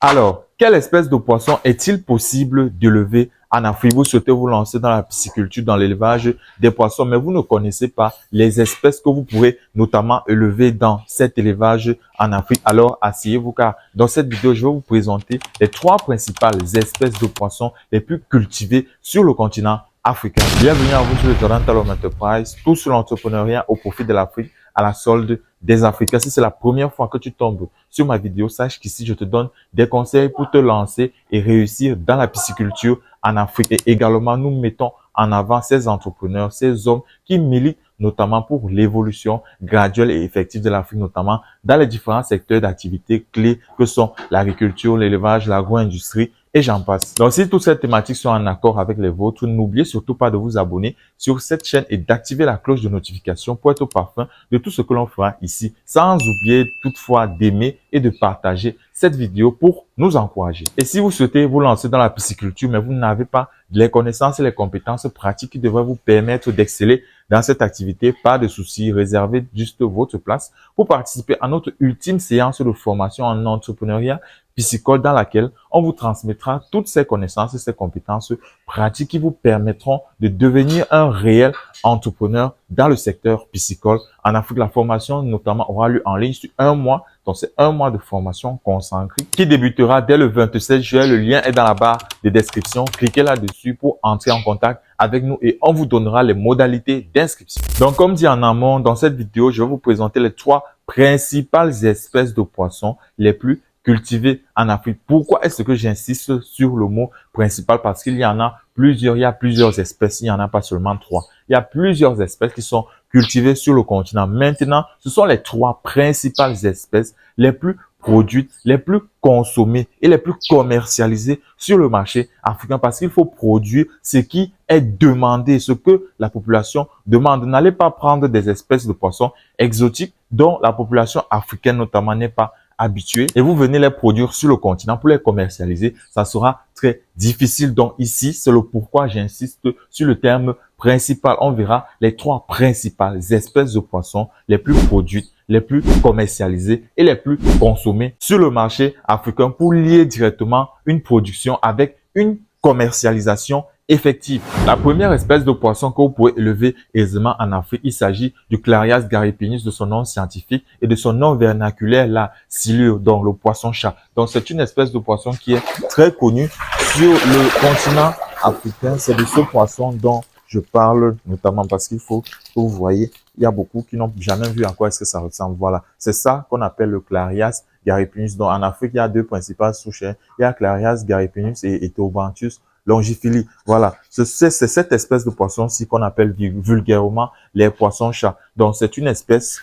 Alors, quelle espèce de poisson est-il possible d'élever en Afrique? Vous souhaitez vous lancer dans la pisciculture, dans l'élevage des poissons, mais vous ne connaissez pas les espèces que vous pourrez notamment élever dans cet élevage en Afrique. Alors, asseyez-vous car dans cette vidéo, je vais vous présenter les 3 principales espèces de poissons les plus cultivées sur le continent africain. Bienvenue à vous sur le Jordan Talon Enterprise, tout sur l'entrepreneuriat au profit de l'Afrique à la solde des Africains. Si c'est la première fois que tu tombes sur ma vidéo, sache qu'ici, je te donne des conseils pour te lancer et réussir dans la pisciculture en Afrique. Et également, nous mettons en avant ces entrepreneurs, ces hommes qui militent notamment pour l'évolution graduelle et effective de l'Afrique, notamment dans les différents secteurs d'activité clés que sont l'agriculture, l'élevage, l'agro-industrie et j'en passe. Donc, si toutes ces thématiques sont en accord avec les vôtres, n'oubliez surtout pas de vous abonner sur cette chaîne et d'activer la cloche de notification pour être au parfum de tout ce que l'on fera ici, sans oublier toutefois d'aimer et de partager cette vidéo pour nous encourager. Et si vous souhaitez vous lancer dans la pisciculture, mais vous n'avez pas les connaissances et les compétences pratiques qui devraient vous permettre d'exceller dans cette activité, pas de souci, réservez juste votre place pour participer à notre ultime séance de formation en entrepreneuriat piscicole dans laquelle on vous transmettra toutes ces connaissances et ces compétences pratiques qui vous permettront de devenir un réel entrepreneur dans le secteur piscicole. En Afrique, la formation notamment aura lieu en ligne sur 1 mois. Donc, c'est 1 mois de formation consacrée qui débutera dès le 27 juillet. Le lien est dans la barre de description. Cliquez là-dessus pour entrer en contact avec nous et on vous donnera les modalités d'inscription. Donc, comme dit en amont, dans cette vidéo, je vais vous présenter les 3 principales espèces de poissons les plus cultivés en Afrique. Pourquoi est-ce que j'insiste sur le mot principal? Parce qu'il y en a plusieurs, il y a plusieurs espèces, il n'y en a pas seulement 3. Il y a plusieurs espèces qui sont cultivées sur le continent. Maintenant, ce sont les 3 principales espèces les plus produites, les plus consommées et les plus commercialisées sur le marché africain parce qu'il faut produire ce qui est demandé, ce que la population demande. N'allez pas prendre des espèces de poissons exotiques dont la population africaine notamment n'est pas habitués et vous venez les produire sur le continent pour les commercialiser, ça sera très difficile. Donc ici, c'est le pourquoi j'insiste sur le terme principal. On verra les 3 principales espèces de poissons les plus produites, les plus commercialisées et les plus consommées sur le marché africain pour lier directement une production avec une commercialisation effective. La première espèce de poisson que vous pouvez élever aisément en Afrique, il s'agit du Clarias gariepinus de son nom scientifique et de son nom vernaculaire, la silure, donc le poisson-chat. Donc c'est une espèce de poisson qui est très connue sur le continent africain. C'est de ce poisson dont je parle notamment parce qu'il faut que vous voyez, il y a beaucoup qui n'ont jamais vu à quoi est-ce que ça ressemble. Voilà, c'est ça qu'on appelle le Clarias gariepinus. Donc en Afrique, il y a 2 principales souches. Il y a Clarias gariepinus et Etobanthus longifili. Voilà, c'est cette espèce de poisson-ci qu'on appelle vulgairement les poissons-chats. Donc, c'est une espèce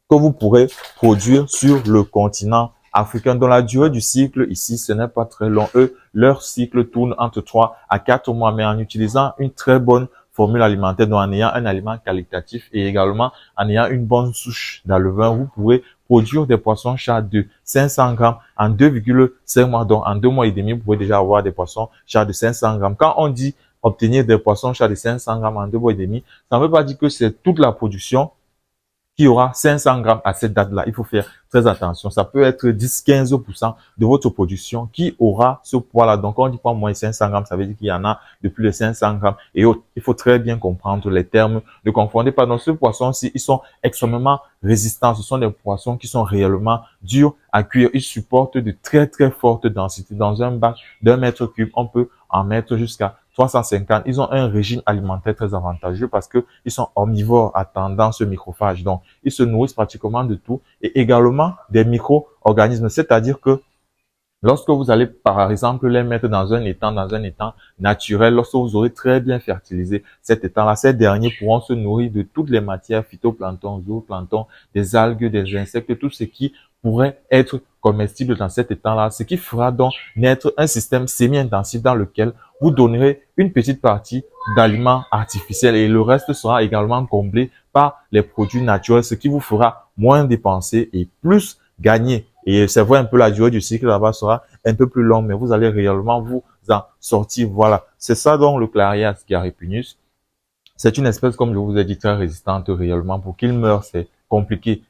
que vous pourrez produire sur le continent africain. Dans la durée du cycle, ici, ce n'est pas très long. Eux, leur cycle tourne entre 3 à 4 mois, mais en utilisant une très bonne formule alimentaire, donc en ayant un aliment qualitatif et également en ayant une bonne souche d'alevin, vous pourrez produire des poissons-chats de 500 grammes en 2,5 mois. Donc, en 2 mois et demi, vous pouvez déjà avoir des poissons-chats de 500 grammes. Quand on dit obtenir des poissons-chats de 500 grammes en 2 mois et demi, ça ne veut pas dire que c'est toute la production qui aura 500 grammes à cette date-là. Il faut faire très attention. Ça peut être 10-15% de votre production qui aura ce poids-là. Donc, on dit pas moins 500 grammes, ça veut dire qu'il y en a de plus de 500 grammes et autres. Il faut très bien comprendre les termes. Ne confondez pas. Donc, ce poisson-ci, ils sont extrêmement résistants. Ce sont des poissons qui sont réellement durs à cuire. Ils supportent de très, très fortes densités. Dans un bac d'1 mètre cube, on peut en mettre jusqu'à 350. Ils ont un régime alimentaire très avantageux parce que ils sont omnivores à tendance microphage. Donc, ils se nourrissent pratiquement de tout et également des micro-organismes. C'est-à-dire que lorsque vous allez, par exemple, les mettre dans un étang naturel, lorsque vous aurez très bien fertilisé cet étang-là, ces derniers pourront se nourrir de toutes les matières, phytoplancton, zooplancton, des algues, des insectes, tout ce qui pourrait être comestible dans cet étang-là, ce qui fera donc naître un système semi-intensif dans lequel vous donnerez une petite partie d'aliments artificiels et le reste sera également comblé par les produits naturels, ce qui vous fera moins dépenser et plus gagner. Et c'est vrai, un peu la durée du cycle là-bas sera un peu plus longue, mais vous allez réellement vous en sortir. Voilà, c'est ça donc le Clarias gariepinus. C'est une espèce, comme je vous ai dit, très résistante réellement. Pour qu'il meure, c'est compliqué,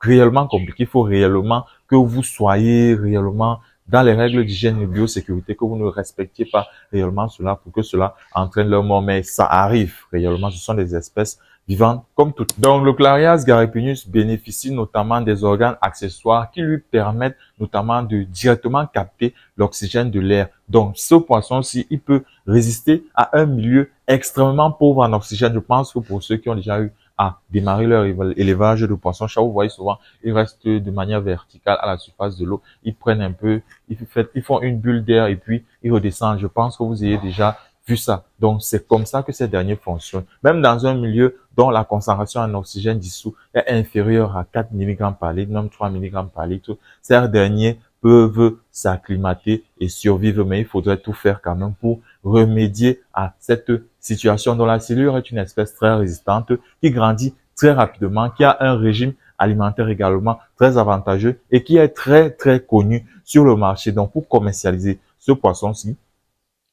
réellement compliqué. Il faut réellement que vous soyez réellement dans les règles d'hygiène et de biosécurité, que vous ne respectiez pas réellement cela pour que cela entraîne leur mort. Mais ça arrive réellement, ce sont des espèces vivantes comme toutes. Donc, le Clarias gariepinus bénéficie notamment des organes accessoires qui lui permettent notamment de directement capter l'oxygène de l'air. Donc, ce poisson-ci, il peut résister à un milieu extrêmement pauvre en oxygène. Je pense que pour ceux qui ont déjà eu à démarrer leur élevage de poissons-chat, vous voyez souvent, ils restent de manière verticale à la surface de l'eau. Ils prennent un peu, ils font une bulle d'air et puis ils redescendent. Je pense que vous ayez déjà vu ça. Donc, c'est comme ça que ces derniers fonctionnent. Même dans un milieu dont la concentration en oxygène dissous est inférieure à 4 mg par litre, même 3 mg par litre, ces derniers peuvent s'acclimater et survivre, mais il faudrait tout faire quand même pour remédier à cette situation dont la silure est une espèce très résistante qui grandit très rapidement, qui a un régime alimentaire également très avantageux et qui est très connu sur le marché. Donc, pour commercialiser ce poisson-ci,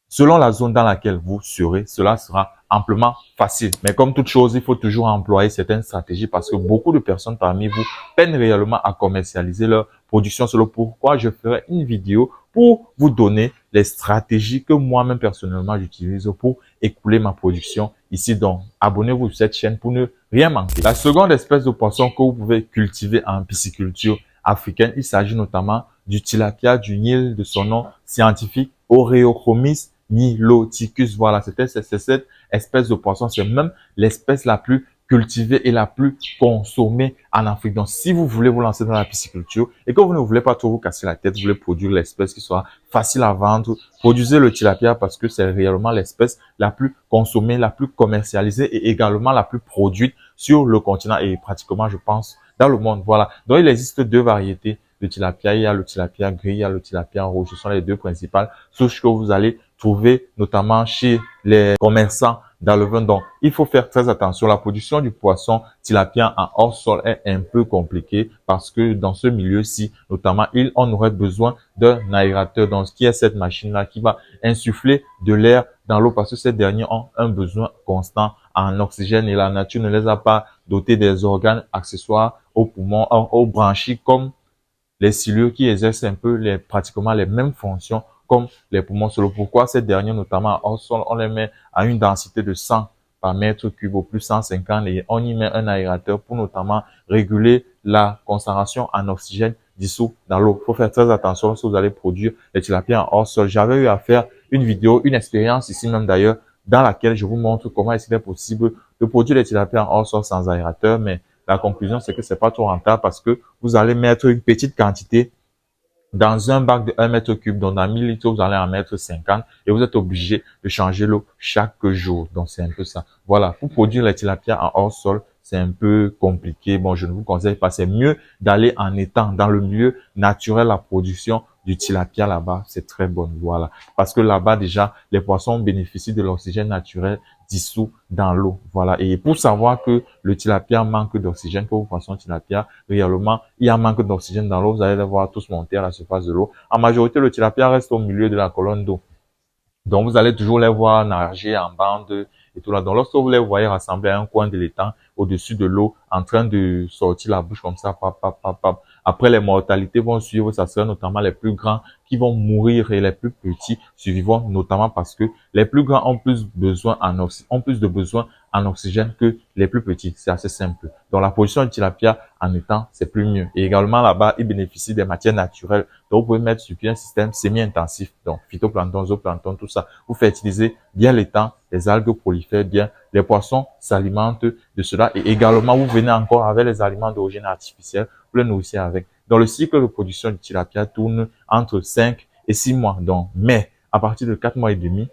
selon la zone dans laquelle vous serez, cela sera amplement facile. Mais comme toute chose, il faut toujours employer certaines stratégies parce que beaucoup de personnes parmi vous peinent réellement à commercialiser leur production. C'est pourquoi je ferai une vidéo pour vous donner les stratégies que moi-même personnellement j'utilise pour écouler ma production ici. Donc, abonnez-vous sur cette chaîne pour ne rien manquer. La seconde espèce de poisson que vous pouvez cultiver en pisciculture africaine, il s'agit notamment du tilapia du Nil, de son nom scientifique Oreochromis niloticus. Voilà, c'est cette espèce de poisson. C'est même l'espèce la plus cultivée et la plus consommée en Afrique. Donc, si vous voulez vous lancer dans la pisciculture et que vous ne voulez pas trop vous casser la tête, vous voulez produire l'espèce qui soit facile à vendre, produisez le tilapia parce que c'est réellement l'espèce la plus consommée, la plus commercialisée et également la plus produite sur le continent et pratiquement, je pense, dans le monde. Voilà. Donc, il existe deux variétés de tilapia. Il y a le tilapia gris, il y a le tilapia rouge. Ce sont les deux principales souches que vous allez trouver notamment chez les commerçants dans le vin. Donc, il faut faire très attention. La production du poisson tilapia en hors sol est un peu compliquée parce que dans ce milieu-ci, notamment, on aurait besoin d'un aérateur. Donc, qui est cette machine-là qui va insuffler de l'air dans l'eau parce que ces derniers ont un besoin constant en oxygène et la nature ne les a pas dotés des organes accessoires aux poumons, aux branchies comme les silures qui exercent un peu pratiquement les mêmes fonctions comme les poumons. C'est pourquoi ces derniers, notamment hors sol, on les met à une densité de 100 par mètre cube au plus 150 et on y met un aérateur pour notamment réguler la concentration en oxygène dissous dans l'eau. Il faut faire très attention si vous allez produire les tilapias en hors sol. J'avais eu à faire une vidéo, une expérience ici même d'ailleurs, dans laquelle je vous montre comment est-ce qu'il est possible de produire les tilapias en hors sol sans aérateur, mais la conclusion, c'est que c'est pas trop rentable parce que vous allez mettre une petite quantité dans un bac de 1 mètre cube. Donc, dans 1000 litres, vous allez en mettre 50 et vous êtes obligé de changer l'eau chaque jour. Donc, c'est un peu ça. Voilà. Pour produire les tilapia en hors sol, c'est un peu compliqué. Bon, je ne vous conseille pas. C'est mieux d'aller en étang, dans le milieu naturel, la production du tilapia là-bas, c'est très bon. Voilà. Parce que là-bas, déjà, les poissons bénéficient de l'oxygène naturel dissous dans l'eau. Voilà. Et pour savoir que le tilapia manque d'oxygène, que vos poissons tilapia, réellement, il y a un manque d'oxygène dans l'eau, vous allez les voir tous monter à la surface de l'eau. En majorité, le tilapia reste au milieu de la colonne d'eau. Donc, vous allez toujours les voir nager en bande et tout là. Donc, lorsque vous les voyez rassembler à un coin de l'étang, au-dessus de l'eau, en train de sortir la bouche comme ça, pap, pap, pap, pap. Après, les mortalités vont suivre, ça sera notamment les plus grands qui vont mourir et les plus petits suivront, notamment parce que les plus grands ont plus de besoin en oxygène que les plus petits. C'est assez simple. Donc, la position du tilapia en étang, c'est plus mieux. Et également, là-bas, il bénéficie des matières naturelles. Donc, vous pouvez mettre sur pied un système semi-intensif. Donc, phytoplancton, zooplancton, tout ça. Vous fertilisez bien l'étang, les algues prolifèrent bien, les poissons s'alimentent de cela et également, vous venez encore avec les aliments d'origine artificielle, vous les nourrissez avec. Donc, le cycle de production du tilapia tourne entre 5 et 6 mois. Donc, mais à partir de 4 mois et demi,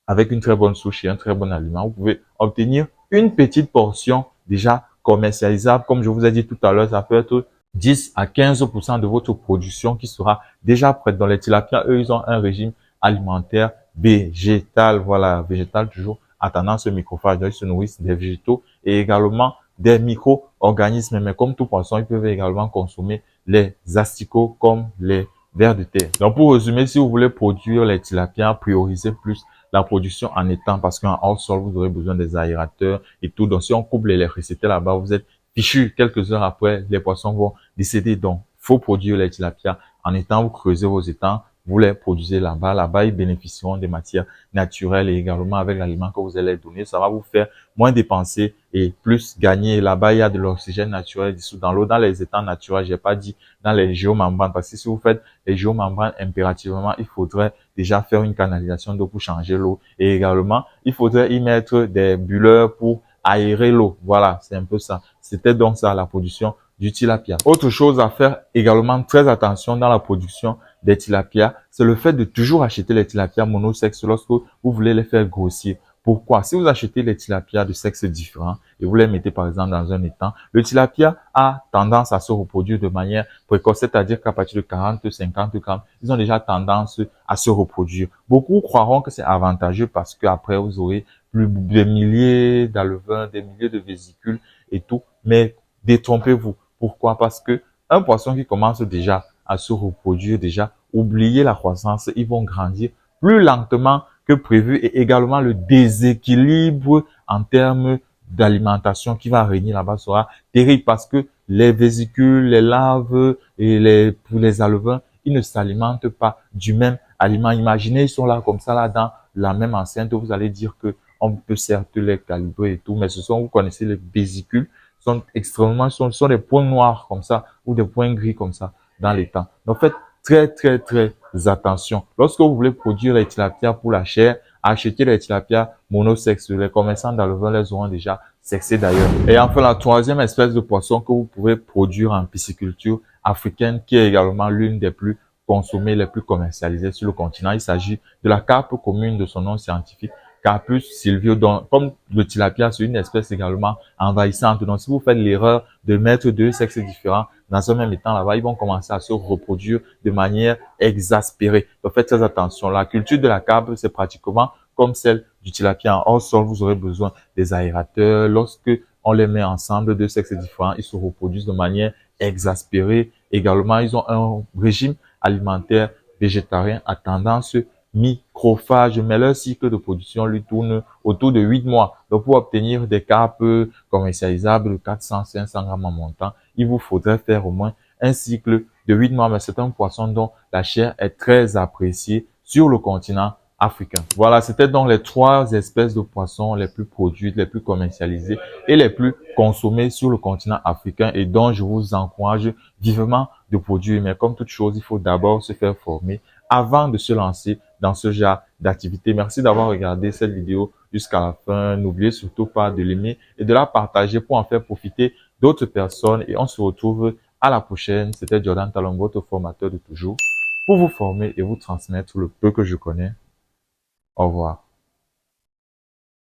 avec une très bonne souche et un très bon aliment, vous pouvez obtenir une petite portion déjà commercialisable. Comme je vous ai dit tout à l'heure, ça peut être 10 à 15% de votre production qui sera déjà prête. Dans les tilapias, eux, ils ont un régime alimentaire végétal. Voilà, végétal toujours à tendance microphage. Donc, ils se nourrissent des végétaux et également des micro-organismes. Mais comme tout poisson, ils peuvent également consommer les asticots comme les vers de terre. Donc, pour résumer, si vous voulez produire les tilapias, priorisez plus la production en étang parce qu'en hors sol, vous aurez besoin des aérateurs et tout. Donc, si on coupe l'électricité là-bas, vous êtes fichu. Quelques heures après, les poissons vont décéder. Donc, faut produire les tilapias en étant, vous creusez vos étangs, vous les produisez là-bas. Là-bas, ils bénéficieront des matières naturelles et également avec l'aliment que vous allez donner. Ça va vous faire moins dépenser et plus gagner. Là-bas, il y a de l'oxygène naturel dissous dans l'eau, dans les étangs naturels. J'ai pas dit dans les géomembranes parce que si vous faites les géomembranes impérativement, il faudrait déjà faire une canalisation d'eau pour changer l'eau et également, il faudrait y mettre des bulleurs pour aérer l'eau. Voilà, c'est un peu ça. C'était donc ça la production du tilapia. Autre chose à faire également très attention dans la production des tilapias, c'est le fait de toujours acheter les tilapias monosexes lorsque vous voulez les faire grossir. Pourquoi? Si vous achetez les tilapias de sexes différents et vous les mettez par exemple dans un étang, le tilapia a tendance à se reproduire de manière précoce, c'est-à-dire qu'à partir de 40, 50 grammes, ils ont déjà tendance à se reproduire. Beaucoup croiront que c'est avantageux parce qu'après vous aurez plus des milliers d'alevins, des milliers de vésicules et tout, mais détrompez-vous. Pourquoi? Parce que un poisson qui commence déjà à se reproduire, déjà, oubliez la croissance, ils vont grandir plus lentement que prévu et également le déséquilibre en termes d'alimentation qui va régner là-bas sera terrible parce que les vésicules, les larves et pour les alevins, ils ne s'alimentent pas du même aliment. Imaginez, ils sont là comme ça, là, dans la même enceinte, vous allez dire que on peut certes les calibrer et tout, mais ce sont, vous connaissez les vésicules, sont extrêmement, sont des points noirs comme ça, ou des points gris comme ça, dans les temps. Donc, faites très attention. Lorsque vous voulez produire les tilapias pour la chair, achetez les tilapias monosexes. Les commerçants d'alevins les auront déjà sexés d'ailleurs. Et enfin, la troisième espèce de poisson que vous pouvez produire en pisciculture africaine, qui est également l'une des plus consommées, les plus commercialisées sur le continent. Il s'agit de la carpe commune de son nom scientifique, Carpus silvio. Donc, comme le tilapia, c'est une espèce également envahissante. Donc, si vous faites l'erreur de mettre deux sexes différents dans un même étang là-bas, ils vont commencer à se reproduire de manière exaspérée. Donc, faites très attention. La culture de la carpe, c'est pratiquement comme celle du tilapia. En hors sol, vous aurez besoin des aérateurs. Lorsque on les met ensemble, deux sexes différents, ils se reproduisent de manière exaspérée. Également, ils ont un régime alimentaire végétarien à tendance microphage, mais leur cycle de production lui tourne autour de 8 mois. Donc, pour obtenir des carpes commercialisables de 400-500 grammes en montant, il vous faudrait faire au moins un cycle de 8 mois. Mais c'est un poisson dont la chair est très appréciée sur le continent africain. Voilà, c'était donc les 3 espèces de poissons les plus produites, les plus commercialisées et les plus consommées sur le continent africain et dont je vous encourage vivement de produire. Mais comme toute chose, il faut d'abord se faire former avant de se lancer dans ce genre d'activité. Merci d'avoir regardé cette vidéo jusqu'à la fin. N'oubliez surtout pas de l'aimer et de la partager pour en faire profiter d'autres personnes. Et on se retrouve à la prochaine. C'était Jordan Talon, votre formateur de toujours, pour vous former et vous transmettre le peu que je connais. Au revoir.